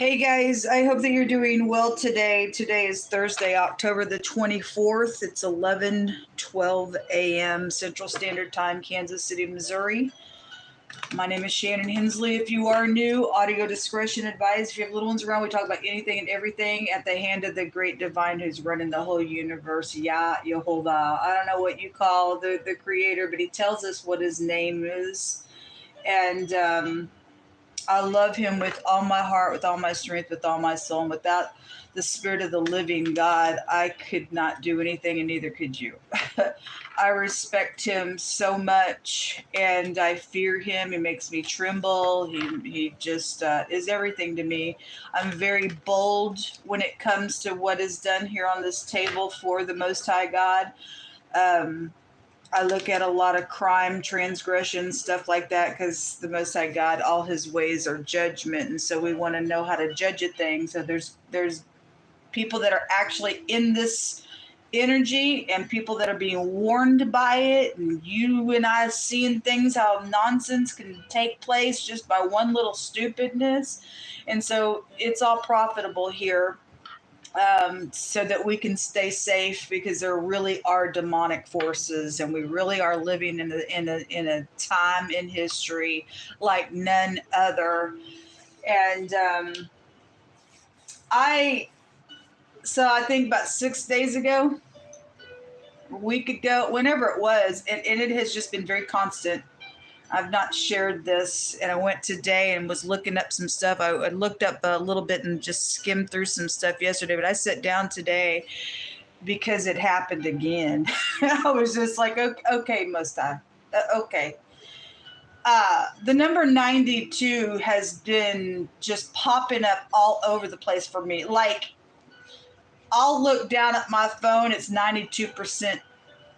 Hey guys, I hope that you're doing well today. Today is Thursday, October the 24th. It's 11:12 a.m. Central Standard Time, Kansas City, Missouri. My name is Shannon Hensley. If you are new, audio discretion advised. If you have little ones around, we talk about anything and everything at the hand of the great divine who's running the whole universe, Yah, Yehovah. I don't know what you call the creator, but he tells us what his name is. And I love him with all my heart, with all my strength, with all my soul. And without the spirit of the living God, I could not do anything, and neither could you. I respect him so much, and I fear him. He makes me tremble. He just is everything to me. I'm very bold when it comes to what is done here on this table for the Most High God. I look at a lot of crime, transgression, stuff like that, because the Most High God, all his ways are judgment, and so we want to know how to judge a thing. So there's people that are actually in this energy and people that are being warned by it, and you and I seeing things, how nonsense can take place just by one little stupidness. And so it's all profitable here. So that we can stay safe, because there really are demonic forces, and we really are living in a time in history like none other. And I think about 6 days ago, a week ago, whenever it was, and it has just been very constant. I've not shared this, and I went today and was looking up some stuff. I looked up a little bit and just skimmed through some stuff yesterday, but I sat down today because it happened again. I was just like, okay, must I? Okay. The number 92 has been just popping up all over the place for me. Like, I'll look down at my phone, it's 92%.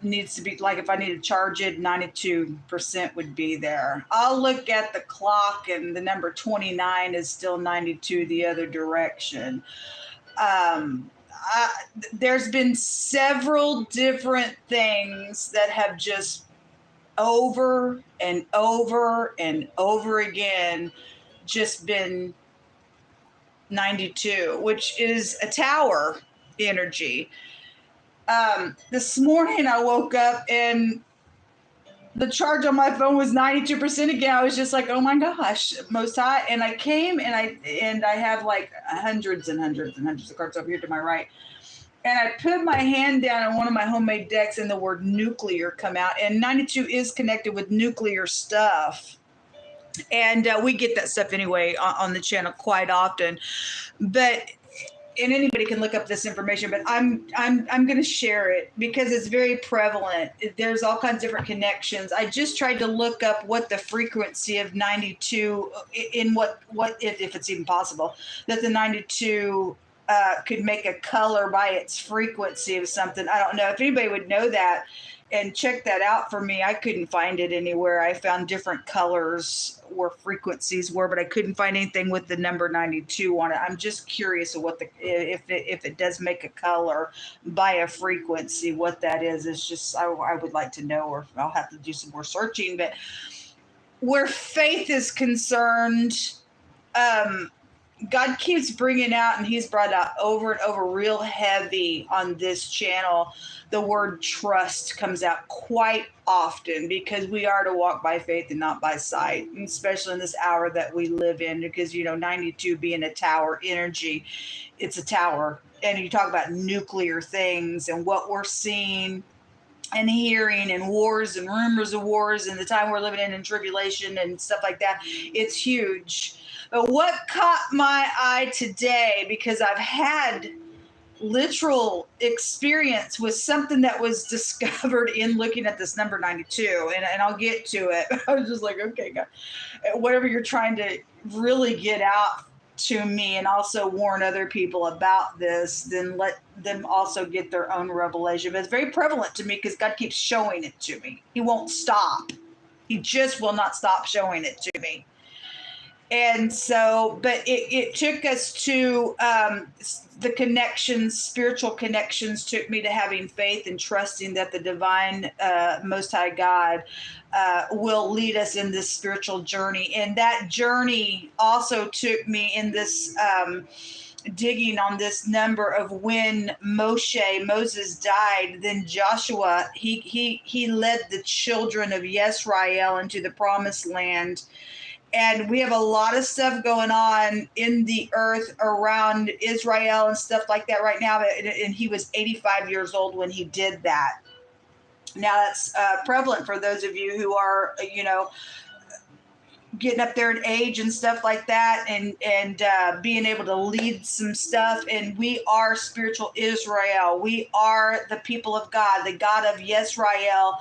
Needs to be, like, if I need to charge it, 92% would be there. I'll look at the clock and the number 29 is still 92 the other direction. There's been several different things that have just over and over and over again just been 92, which is a tower energy. This morning I woke up and the charge on my phone was 92% again. I was just like, oh my gosh, Most High. And I came and I have like hundreds and hundreds and hundreds of cards over here to my right. And I put my hand down on one of my homemade decks and the word nuclear come out. And 92 is connected with nuclear stuff. And we get that stuff anyway on the channel quite often. And anybody can look up this information, but I'm going to share it because it's very prevalent. There's all kinds of different connections. I just tried to look up what the frequency of 92 in what if it's even possible that the 92 could make a color by its frequency of something. I don't know if anybody would know that and check that out for me. I couldn't find it anywhere. I found different colors where frequencies were, but I couldn't find anything with the number 92 on it. I'm just curious of what if it does make a color by a frequency, what that is. It's just, I would like to know, or I'll have to do some more searching. But where faith is concerned, God keeps bringing out, and he's brought out over and over real heavy on this channel. The word trust comes out quite often because we are to walk by faith and not by sight, and especially in this hour that we live in, because, 92 being a tower energy, it's a tower. And you talk about nuclear things and what we're seeing and hearing and wars and rumors of wars and the time we're living in tribulation and stuff like that. It's huge. But what caught my eye today, because I've had literal experience with something that was discovered in looking at this number 92, and I'll get to it. I was just like, okay, God, whatever you're trying to really get out to me and also warn other people about this, then let them also get their own revelation. But it's very prevalent to me because God keeps showing it to me. He won't stop. He just will not stop showing it to me. And so, but it took us to the connections, spiritual connections took me to having faith and trusting that the divine, Most High God will lead us in this spiritual journey. And that journey also took me in this digging on this number of when Moses died. Then Joshua, he led the children of Yisrael into the promised land. And we have a lot of stuff going on in the earth around Israel and stuff like that right now. And he was 85 years old when he did that. Now that's prevalent for those of you who are, getting up there in age and stuff like that, and being able to lead some stuff. And we are spiritual Israel. We are the people of God. The God of Yisrael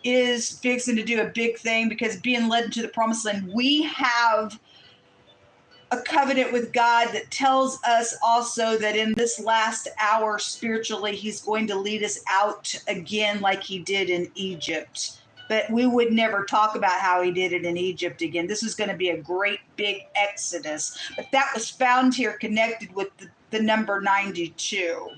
is fixing to do a big thing, because being led into the promised land, we have a covenant with God that tells us also that in this last hour spiritually, he's going to lead us out again like he did in Egypt. But we would never talk about how he did it in Egypt again. This is going to be a great big exodus. But that was found here connected with the number 92.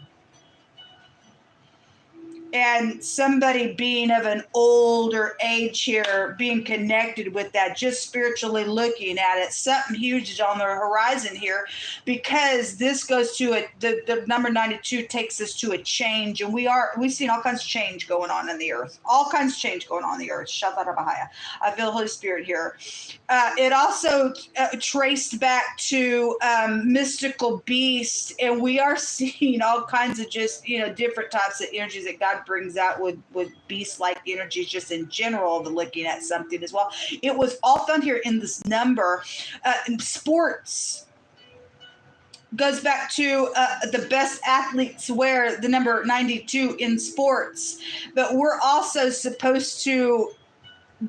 And somebody being of an older age here, being connected with that, just spiritually looking at it, something huge is on the horizon here, because this goes to the number 92 takes us to a change. And we've seen all kinds of change going on in the earth, all kinds of change going on in the earth. Shatarabahaya. I feel the Holy Spirit here. It also traced back to mystical beast, and we are seeing all kinds of just, different types of energies that God brings out with beast-like energies just in general, the looking at something as well. It was all found here in this number. Sports goes back to the best athletes wear the number 92 in sports, but we're also supposed to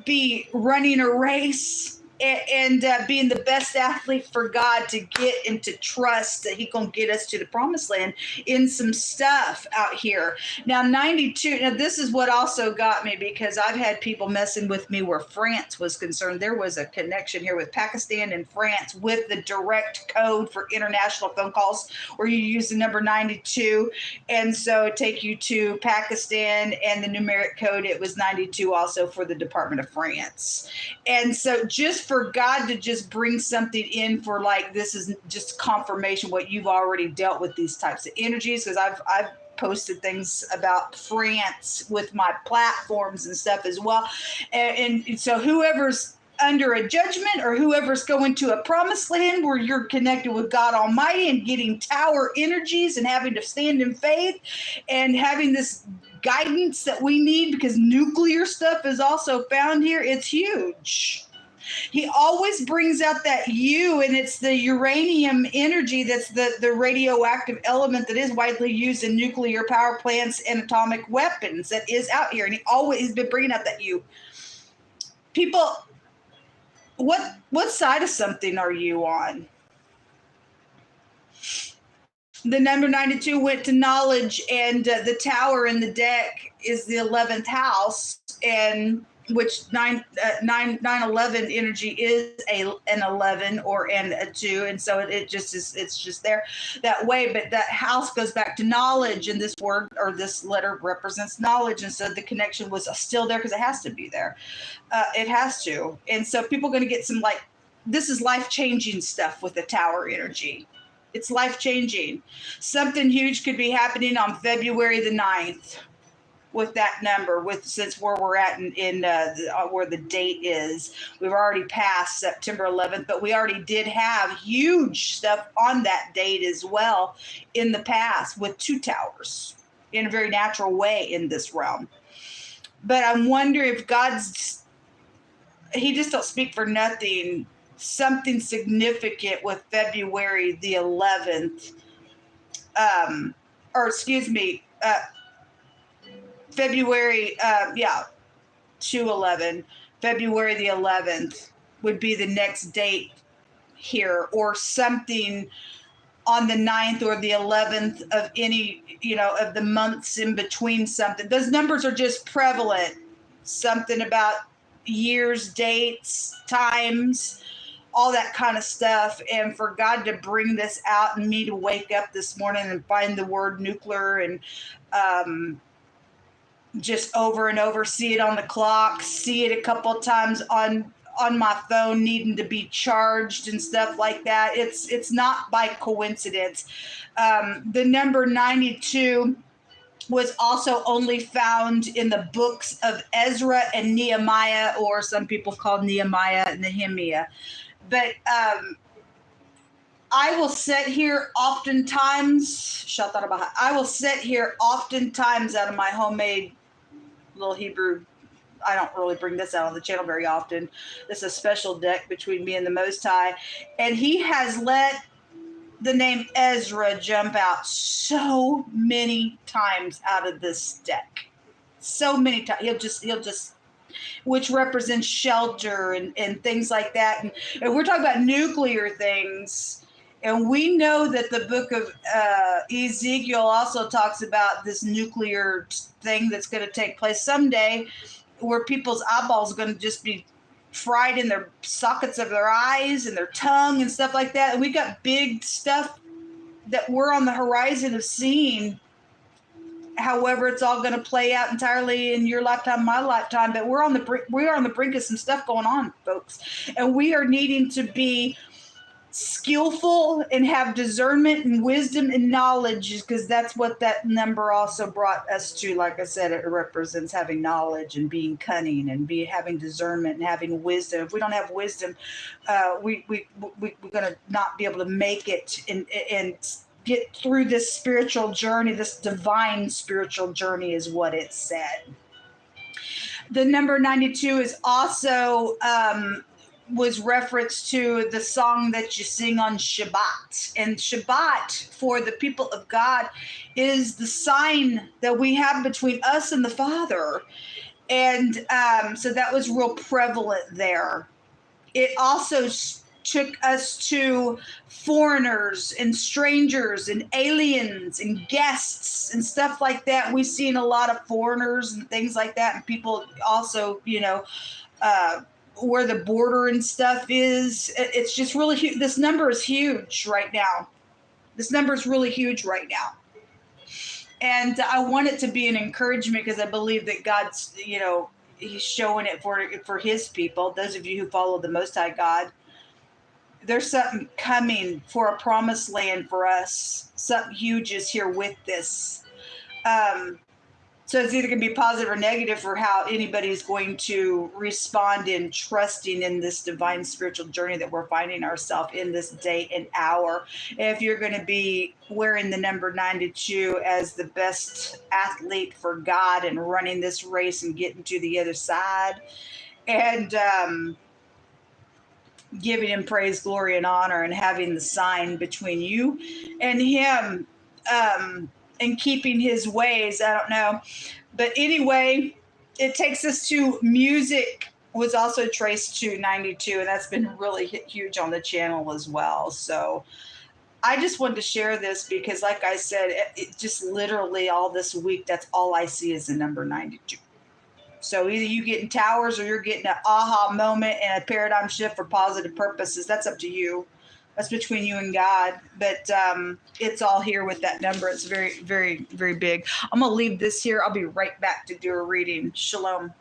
be running a race and being the best athlete for God, to get and to trust that he gonna get us to the promised land in some stuff out here. Now 92, now this is what also got me, because I've had people messing with me where France was concerned. There was a connection here with Pakistan and France with the direct code for international phone calls, where you use the number 92, and so take you to Pakistan, and the numeric code, it was 92 also for the Department of France. And so just for God to just bring something in for, like, this is just confirmation what you've already dealt with these types of energies, because I've posted things about France with my platforms and stuff as well. And so whoever's under a judgment, or whoever's going to a promised land where you're connected with God Almighty and getting tower energies and having to stand in faith and having this guidance that we need, because nuclear stuff is also found here. It's huge. He always brings out that and it's the uranium energy that's the radioactive element that is widely used in nuclear power plants and atomic weapons that is out here. And he's been bringing out that People, what side of something are you on? The number 92 went to knowledge, and the tower in the deck is the 11th house, and which 9/11 energy is an 11 or a 2, and so it's just there that way. But that house goes back to knowledge, and this word or this letter represents knowledge, and so the connection was still there, because it has to be there. It has to. And so people are going to get some, like, this is life-changing stuff with the tower energy. It's life-changing. Something huge could be happening on February the 9th. With that number, since where we're at in where the date is, we've already passed September 11th, but we already did have huge stuff on that date as well in the past with 2 towers in a very natural way in this realm. But I'm wondering if he just don't speak for nothing. Something significant with February the 11th, February, 2/11, February the 11th would be the next date here, or something on the 9th or the 11th of any, of the months in between something. Those numbers are just prevalent. Something about years, dates, times, all that kind of stuff. And for God to bring this out and me to wake up this morning and find the word nuclear and just over and over, see it on the clock, see it a couple of times on my phone needing to be charged and stuff like that. It's not by coincidence. The number 92 was also only found in the books of Ezra and Nehemiah, or some people call Nehemiah and Nehemiah. But I will sit here oftentimes, I will sit here oftentimes out of my homemade little Hebrew. I don't really bring this out on the channel very often. This is a special deck between me and the Most High. And he has let the name Ezra jump out so many times out of this deck. So many times. He'll just, which represents shelter and things like that. And we're talking about nuclear things. And we know that the book of Ezekiel also talks about this nuclear thing that's going to take place someday, where people's eyeballs are going to just be fried in their sockets of their eyes and their tongue and stuff like that. And we got big stuff that we're on the horizon of seeing. However, it's all going to play out entirely in your lifetime, my lifetime. But we are on the brink of some stuff going on, folks, and we are needing to be skillful and have discernment and wisdom and knowledge, because that's what that number also brought us to. Like I said, it represents having knowledge and being cunning and having discernment and having wisdom. If we don't have wisdom, we're going to not be able to make it and get through this spiritual journey. This divine spiritual journey is what it said. The number 92 is also was referenced to the song that you sing on Shabbat. And Shabbat, for the people of God, is the sign that we have between us and the Father. And so that was real prevalent there. It also took us to foreigners and strangers and aliens and guests and stuff like that. We've seen a lot of foreigners and things like that. And people also, where the border and stuff is. It's just really huge. This number is huge right now. This number is really huge right now. And I want it to be an encouragement, because I believe that God's, he's showing it for his people. Those of you who follow the Most High God, there's something coming for a promised land for us. Something huge is here with this. So it's either going to be positive or negative for how anybody's going to respond in trusting in this divine spiritual journey that we're finding ourselves in this day and hour. If you're going to be wearing the number 92 as the best athlete for God and running this race and getting to the other side, and giving him praise, glory, and honor, and having the sign between you and him, and keeping his ways. I don't know. But anyway, it takes us to music was also traced to 92, and that's been really huge on the channel as well. So I just wanted to share this because, like I said, it just literally all this week, that's all I see is the number 92. So either you getting towers or you're getting an aha moment and a paradigm shift for positive purposes. That's up to you. That's between you and God. But it's all here with that number. It's very, very, very big. I'm going to leave this here. I'll be right back to do a reading. Shalom.